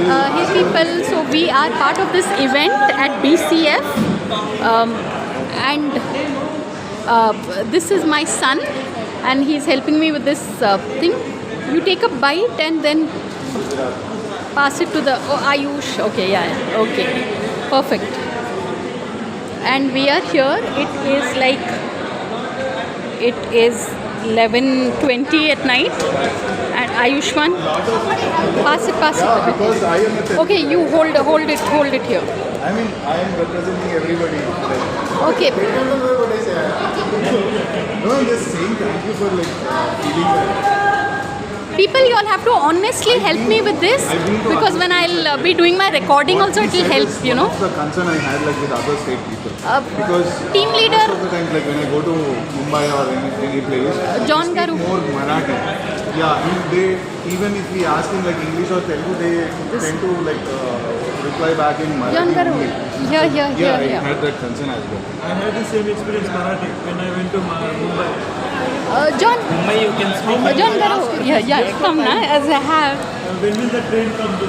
Hey people, so we are part of this event at BCF, and this is my son, and he's helping me with this thing. You take a bite and then pass it to the Ayush. Okay, yeah, okay, perfect. And we are here. It is 11:20 at night. And Ayushman, pass it. Because I am a Okay, you hold it here. I mean, I am representing everybody. Okay. No, I'm just saying thank you for feeling that. People, you all have to honestly help me with this, because when I'll be doing my recording also, it will help, you know. The concern I had with other state people. Because team leader. most of the times, when I go to Mumbai or any place, John they speak Garu. more Marathi. Yeah, even if we ask in English or Telugu, they tend to reply back in Marathi. John Garu. Only. Here. I had that concern as well. I had the same experience Marathi when I went to Mumbai. John. Mumbai, you can speak. John Garu. Yeah, come now, as I have. When will the train come to